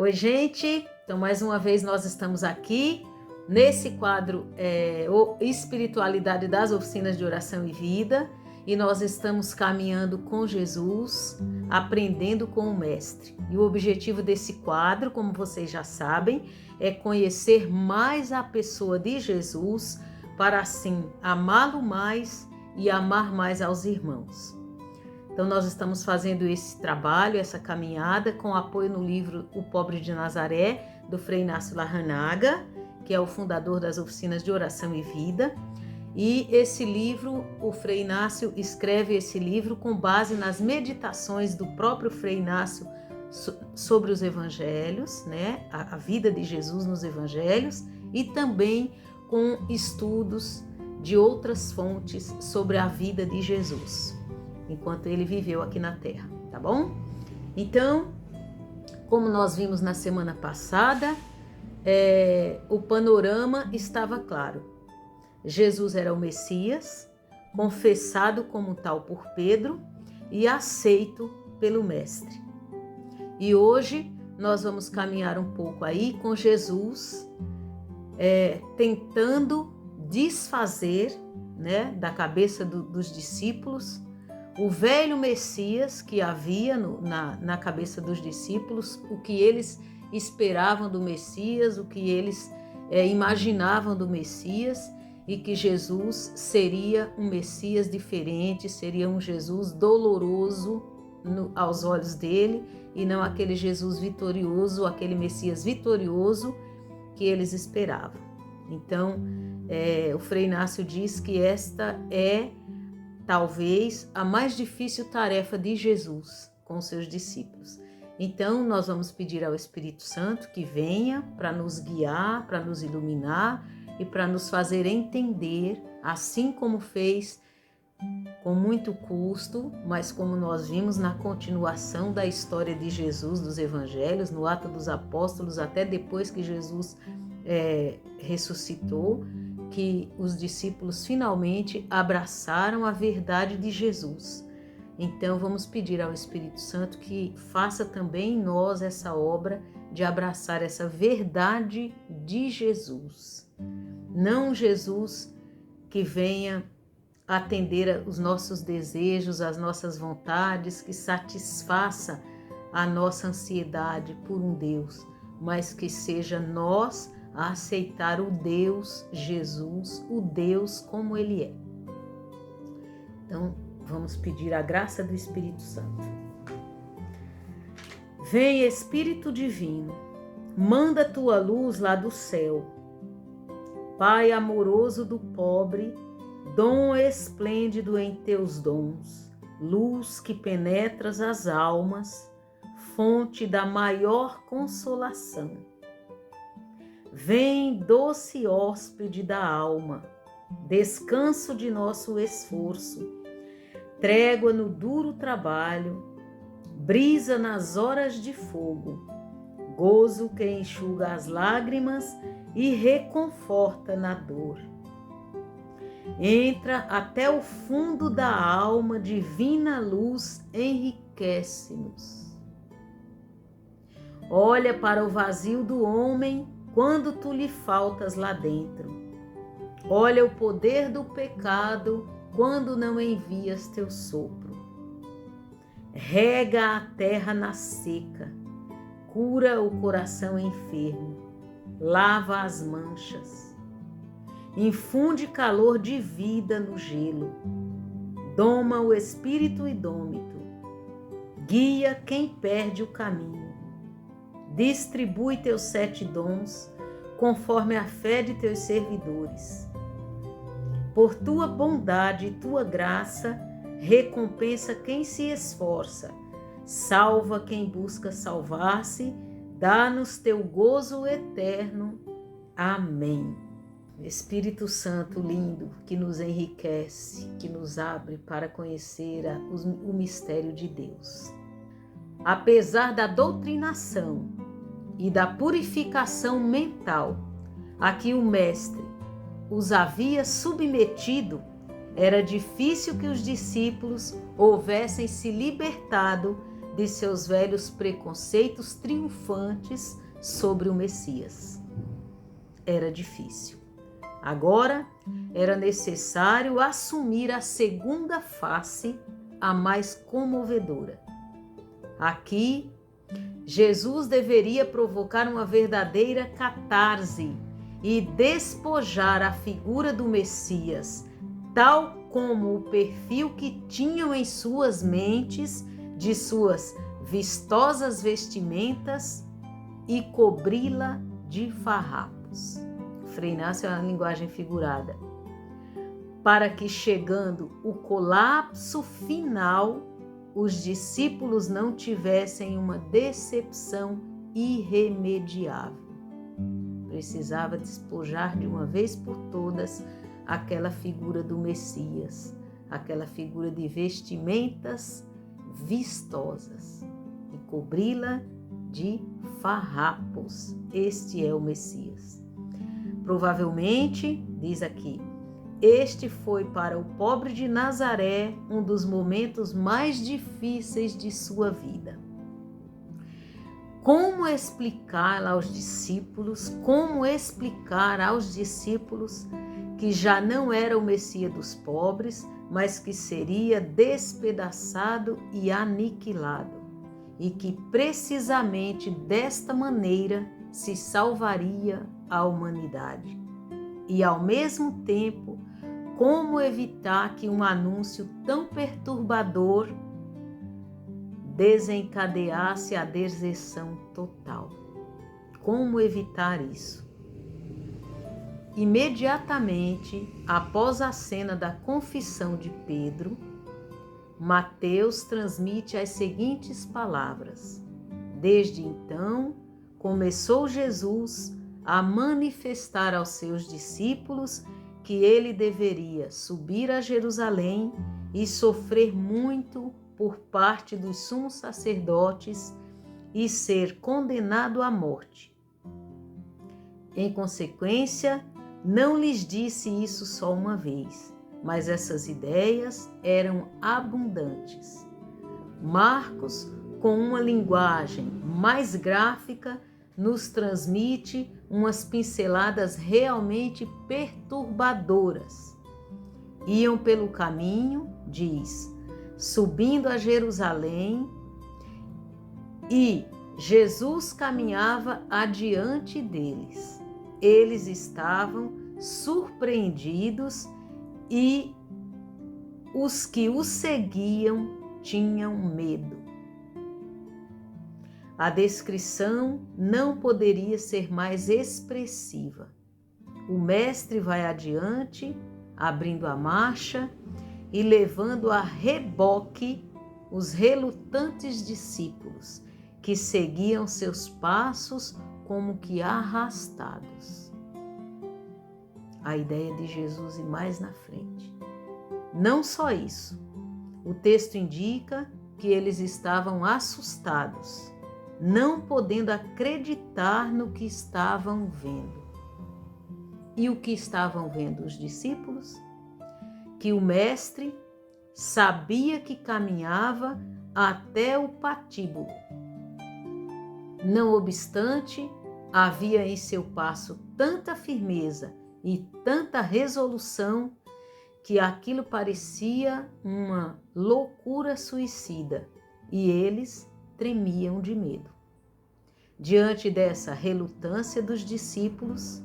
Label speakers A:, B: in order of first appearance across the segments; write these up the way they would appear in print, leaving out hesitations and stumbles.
A: Oi, gente! Então, mais uma vez nós estamos aqui nesse quadro Espiritualidade das Oficinas de Oração e Vida, e nós estamos caminhando com Jesus, aprendendo com o Mestre. E o objetivo desse quadro, como vocês já sabem, é conhecer mais a pessoa de Jesus para assim amá-lo mais e amar mais aos irmãos. Então, nós estamos fazendo esse trabalho, essa caminhada, com apoio no livro O Pobre de Nazaré, do Frei Inácio Larranaga, que é o fundador das Oficinas de Oração e Vida. E esse livro, o Frei Inácio escreve esse livro com base nas meditações do próprio Frei Inácio sobre os evangelhos, né? A vida de Jesus nos evangelhos, e também com estudos de outras fontes sobre a vida de Jesus, enquanto ele viveu aqui na Terra, tá bom? Então, como nós vimos na semana passada, o panorama estava claro. Jesus era o Messias, confessado como tal por Pedro e aceito pelo Mestre. E hoje nós vamos caminhar um pouco aí com Jesus, tentando desfazer, né, da cabeça dos discípulos o velho Messias que havia na cabeça dos discípulos, o que eles esperavam do Messias, o que eles imaginavam do Messias, e que Jesus seria um Messias diferente, seria um Jesus doloroso aos olhos dele, e não aquele Jesus vitorioso, aquele Messias vitorioso que eles esperavam. Então, o Frei Inácio diz que esta é talvez a mais difícil tarefa de Jesus com os seus discípulos. Então, nós vamos pedir ao Espírito Santo que venha para nos guiar, para nos iluminar e para nos fazer entender, assim como fez com muito custo, mas como nós vimos na continuação da história de Jesus, dos Evangelhos, no Atos dos Apóstolos, até depois que Jesus ressuscitou, que os discípulos finalmente abraçaram a verdade de Jesus. Então vamos pedir ao Espírito Santo que faça também em nós essa obra de abraçar essa verdade de Jesus. Não Jesus que venha atender os nossos desejos, as nossas vontades, que satisfaça a nossa ansiedade por um Deus, mas que seja nós a aceitar o Deus Jesus, o Deus como Ele é. Então, vamos pedir a graça do Espírito Santo. Vem, Espírito Divino, manda tua luz lá do céu. Pai amoroso do pobre, dom esplêndido em teus dons, luz que penetras as almas, fonte da maior consolação. Vem, doce hóspede da alma, descanso de nosso esforço, trégua no duro trabalho, brisa nas horas de fogo, gozo que enxuga as lágrimas e reconforta na dor. Entra até o fundo da alma, divina luz, enriquece-nos. Olha para o vazio do homem quando tu lhe faltas lá dentro. Olha o poder do pecado quando não envias teu sopro. Rega a terra na seca, cura o coração enfermo, lava as manchas, infunde calor de vida no gelo, doma o espírito idômito, guia quem perde o caminho. Distribui teus 7 dons, conforme a fé de teus servidores. Por tua bondade e tua graça, recompensa quem se esforça, salva quem busca salvar-se, dá-nos teu gozo eterno. Amém. Espírito Santo lindo, que nos enriquece, que nos abre para conhecer o mistério de Deus. Apesar da doutrinação e da purificação mental a que o Mestre os havia submetido, era difícil que os discípulos houvessem se libertado de seus velhos preconceitos triunfantes sobre o Messias. Era difícil. Agora era necessário assumir a segunda face, a mais comovedora. Aqui, Jesus deveria provocar uma verdadeira catarse e despojar a figura do Messias, tal como o perfil que tinham em suas mentes, de suas vistosas vestimentas, e cobri-la de farrapos. Frei Inácio é uma linguagem figurada. Para que, chegando o colapso final, os discípulos não tivessem uma decepção irremediável. Precisava despojar de uma vez por todas aquela figura do Messias, aquela figura de vestimentas vistosas e cobri-la de farrapos. Este é o Messias. Provavelmente, diz aqui, este foi para o pobre de Nazaré um dos momentos mais difíceis de sua vida. Como explicar aos discípulos que já não era o Messias dos pobres, mas que seria despedaçado e aniquilado, e que precisamente desta maneira se salvaria a humanidade? E ao mesmo tempo, como evitar que um anúncio tão perturbador desencadeasse a deserção total? Como evitar isso? Imediatamente após a cena da confissão de Pedro, Mateus transmite as seguintes palavras: desde então, começou Jesus a manifestar aos seus discípulos que ele deveria subir a Jerusalém e sofrer muito por parte dos sumos sacerdotes e ser condenado à morte. Em consequência, não lhes disse isso só uma vez, mas essas ideias eram abundantes. Marcos, com uma linguagem mais gráfica, nos transmite umas pinceladas realmente perturbadoras. Iam pelo caminho, diz, subindo a Jerusalém, e Jesus caminhava adiante deles. Eles estavam surpreendidos e os que o seguiam tinham medo. A descrição não poderia ser mais expressiva. O mestre vai adiante, abrindo a marcha e levando a reboque os relutantes discípulos, que seguiam seus passos como que arrastados. A ideia de Jesus ir mais na frente. Não só isso, o texto indica que eles estavam assustados, não podendo acreditar no que estavam vendo. E o que estavam vendo os discípulos? Que o mestre sabia que caminhava até o patíbulo. Não obstante, havia em seu passo tanta firmeza e tanta resolução que aquilo parecia uma loucura suicida e eles tremiam de medo. Diante dessa relutância dos discípulos,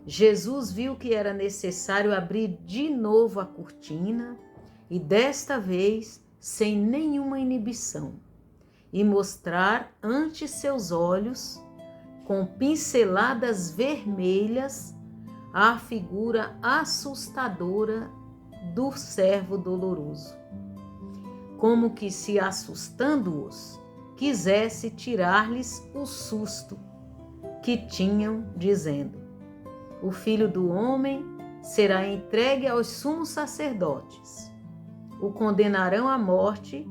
A: Jesus viu que era necessário abrir de novo a cortina e desta vez sem nenhuma inibição e mostrar ante seus olhos, com pinceladas vermelhas, a figura assustadora do servo doloroso, como que se assustando-os, quisesse tirar-lhes o susto que tinham, dizendo: o Filho do Homem será entregue aos sumos sacerdotes, o condenarão à morte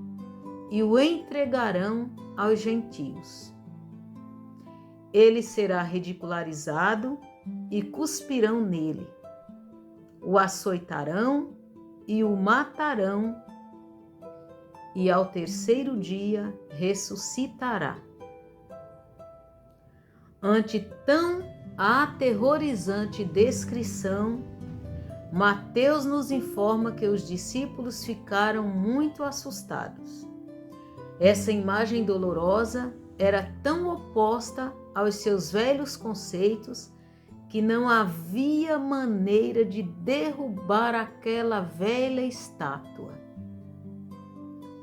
A: e o entregarão aos gentios. Ele será ridicularizado e cuspirão nele, o açoitarão e o matarão e ao terceiro dia ressuscitará. Ante tão aterrorizante descrição, Mateus nos informa que os discípulos ficaram muito assustados. Essa imagem dolorosa era tão oposta aos seus velhos conceitos que não havia maneira de derrubar aquela velha estátua.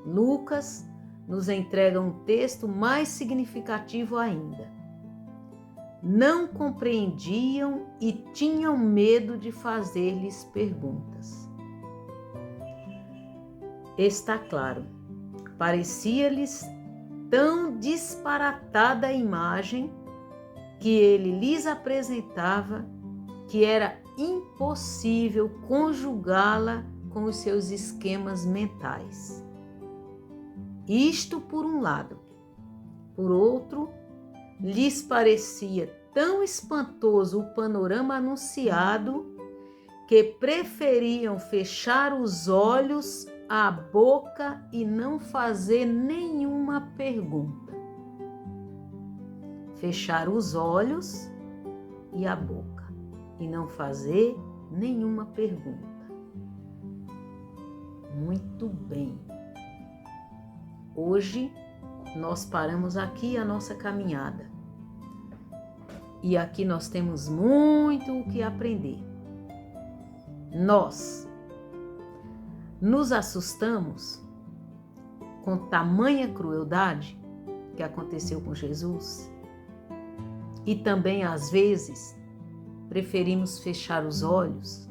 A: Lucas nos entrega um texto mais significativo ainda. Não compreendiam e tinham medo de fazer-lhes perguntas. Está claro, parecia-lhes tão disparatada a imagem que ele lhes apresentava que era impossível conjugá-la com os seus esquemas mentais. Isto por um lado. Por outro, lhes parecia tão espantoso o panorama anunciado que preferiam fechar os olhos, a boca e não fazer nenhuma pergunta. Fechar os olhos e a boca e não fazer nenhuma pergunta. Muito bem. Hoje nós paramos aqui a nossa caminhada. E aqui nós temos muito o que aprender. Nós nos assustamos com tamanha crueldade que aconteceu com Jesus e também às vezes preferimos fechar os olhos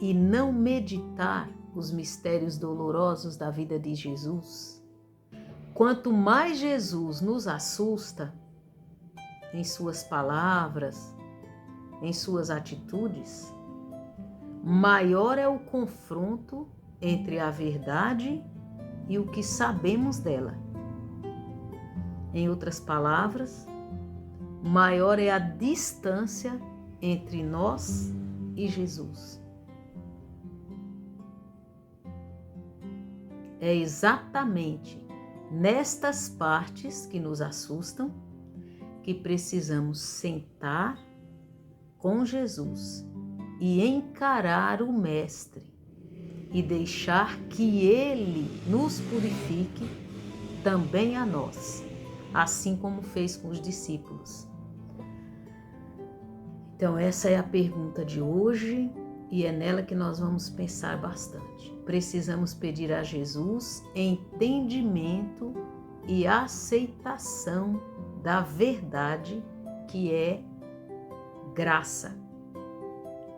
A: e não meditar os mistérios dolorosos da vida de Jesus. Quanto mais Jesus nos assusta em suas palavras, em suas atitudes, maior é o confronto entre a verdade e o que sabemos dela. Em outras palavras, maior é a distância entre nós e Jesus. É exatamente nestas partes que nos assustam que precisamos sentar com Jesus e encarar o Mestre e deixar que Ele nos purifique também a nós, assim como fez com os discípulos. Então essa é a pergunta de hoje e é nela que nós vamos pensar bastante. Precisamos pedir a Jesus entendimento e aceitação da verdade que é graça.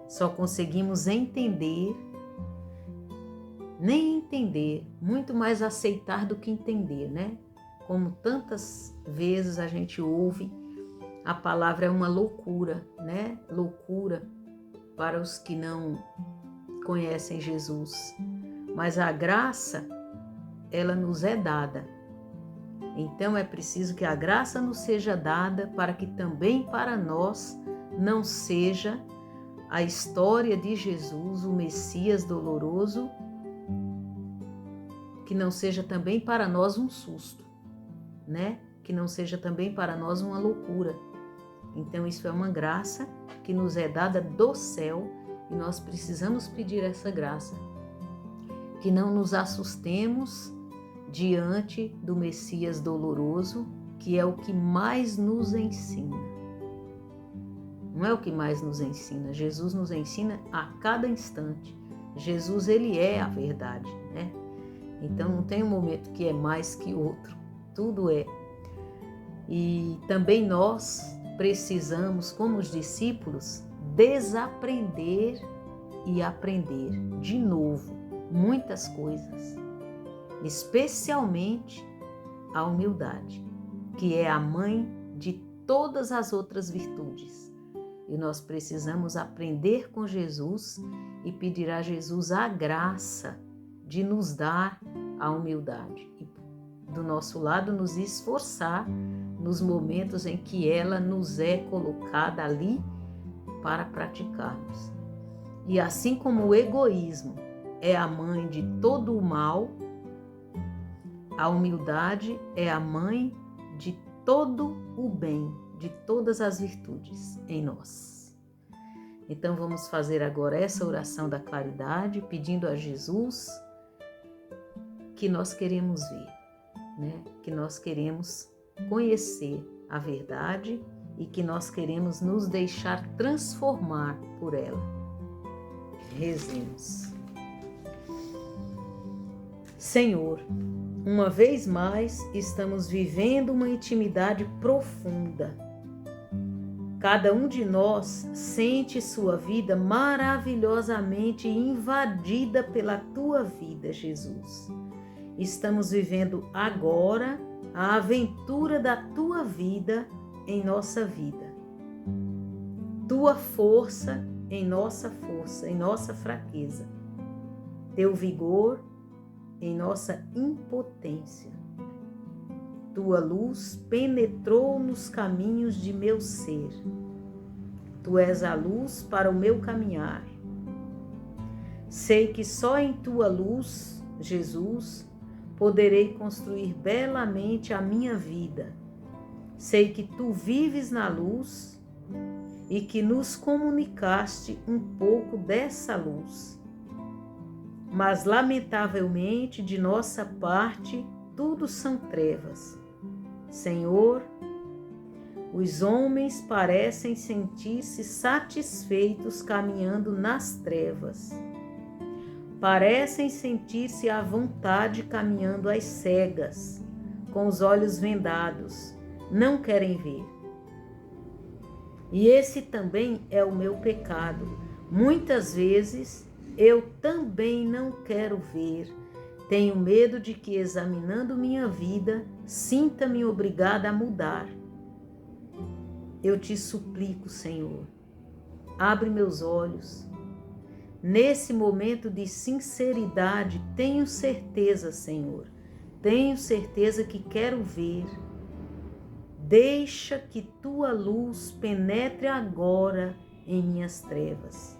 A: Só conseguimos entender, nem entender, muito mais aceitar do que entender, né? Como tantas vezes a gente ouve, a palavra é uma loucura, né? Loucura para os que não conhecem Jesus. Mas a graça, ela nos é dada. Então é preciso que a graça nos seja dada para que também para nós não seja a história de Jesus, o Messias doloroso, que não seja também para nós um susto, né? Que não seja também para nós uma loucura. Então isso é uma graça que nos é dada do céu e nós precisamos pedir essa graça. Que não nos assustemos diante do Messias doloroso, que é o que mais nos ensina. Não é o que mais nos ensina, Jesus nos ensina a cada instante. Jesus, ele é a verdade, né? Então não tem um momento que é mais que outro, tudo é. E também nós precisamos, como os discípulos, desaprender e aprender de novo muitas coisas, especialmente a humildade, que é a mãe de todas as outras virtudes. E nós precisamos aprender com Jesus e pedir a Jesus a graça de nos dar a humildade e do nosso lado nos esforçar nos momentos em que ela nos é colocada ali para praticarmos. E assim como o egoísmo é a mãe de todo o mal, A humildade é a mãe de todo o bem, de todas as virtudes em nós. Então vamos fazer agora essa oração da claridade, pedindo a Jesus que nós queremos ver, né? Que nós queremos conhecer a verdade e que nós queremos nos deixar transformar por ela. Rezemos. Senhor, uma vez mais estamos vivendo uma intimidade profunda. Cada um de nós sente sua vida maravilhosamente invadida pela tua vida, Jesus. Estamos vivendo agora a aventura da tua vida em nossa vida. Tua força em nossa fraqueza. Teu vigor em nossa impotência. Tua luz penetrou nos caminhos de meu ser. Tu és a luz para o meu caminhar. Sei que só em tua luz, Jesus, poderei construir belamente a minha vida. Sei que tu vives na luz e que nos comunicaste um pouco dessa luz. Mas, lamentavelmente, de nossa parte, tudo são trevas. Senhor, os homens parecem sentir-se satisfeitos caminhando nas trevas. Parecem sentir-se à vontade caminhando às cegas, com os olhos vendados, não querem ver. E esse também é o meu pecado. Muitas vezes eu também não quero ver. Tenho medo de que, examinando minha vida, sinta-me obrigada a mudar. Eu te suplico, Senhor, abre meus olhos. Nesse momento de sinceridade, tenho certeza, Senhor, tenho certeza que quero ver. Deixa que tua luz penetre agora em minhas trevas.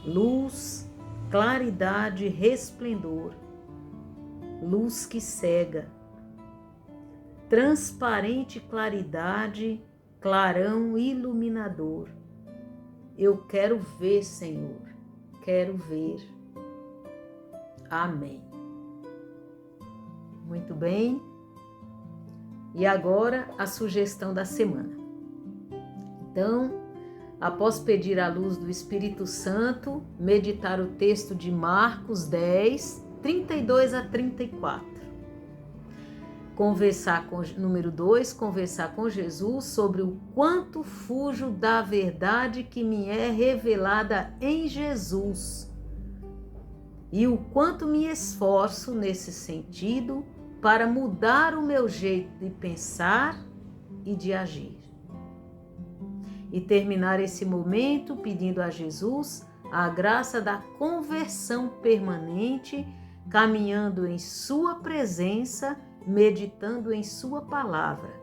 A: Luz, claridade, resplendor. Luz que cega. Transparente claridade, clarão iluminador. Eu quero ver, Senhor, quero ver. Amém. Muito bem. E agora a sugestão da semana. Então, após pedir a luz do Espírito Santo, meditar o texto de Marcos 10, 32 a 34. Número 2, conversar com Jesus sobre o quanto fujo da verdade que me é revelada em Jesus e o quanto me esforço nesse sentido para mudar o meu jeito de pensar e de agir. E terminar esse momento pedindo a Jesus a graça da conversão permanente, caminhando em sua presença, meditando em sua palavra.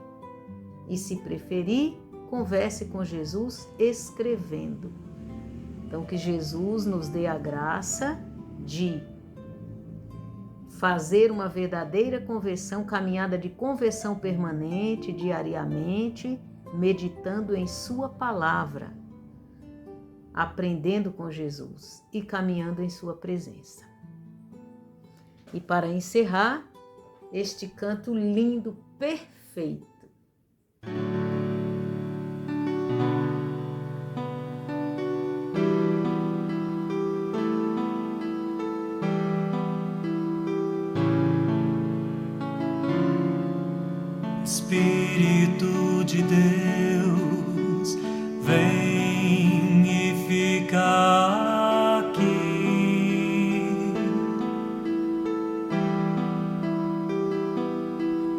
A: E, se preferir, converse com Jesus escrevendo. Então, que Jesus nos dê a graça de fazer uma verdadeira conversão, caminhada de conversão permanente, diariamente, meditando em sua palavra, aprendendo com Jesus e caminhando em sua presença. E para encerrar, este canto lindo, perfeito.
B: Espírito de Deus, vem e fica aqui.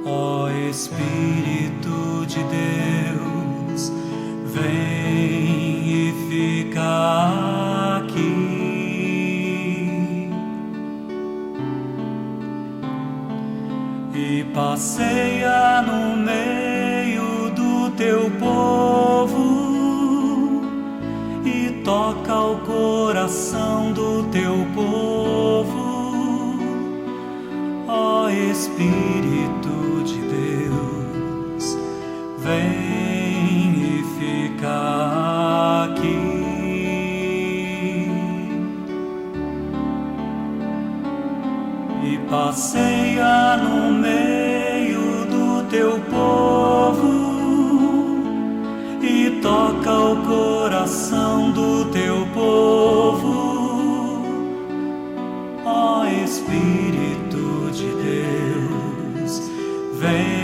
B: Ó Espírito de Deus, vem e fica aqui. E passeia no meio do teu povo e toca o coração do teu povo. Ó Espírito de Deus, vem e fica aqui. E passeia no meio do teu povo e toca o coração do teu povo. Ó Espírito de Deus, vem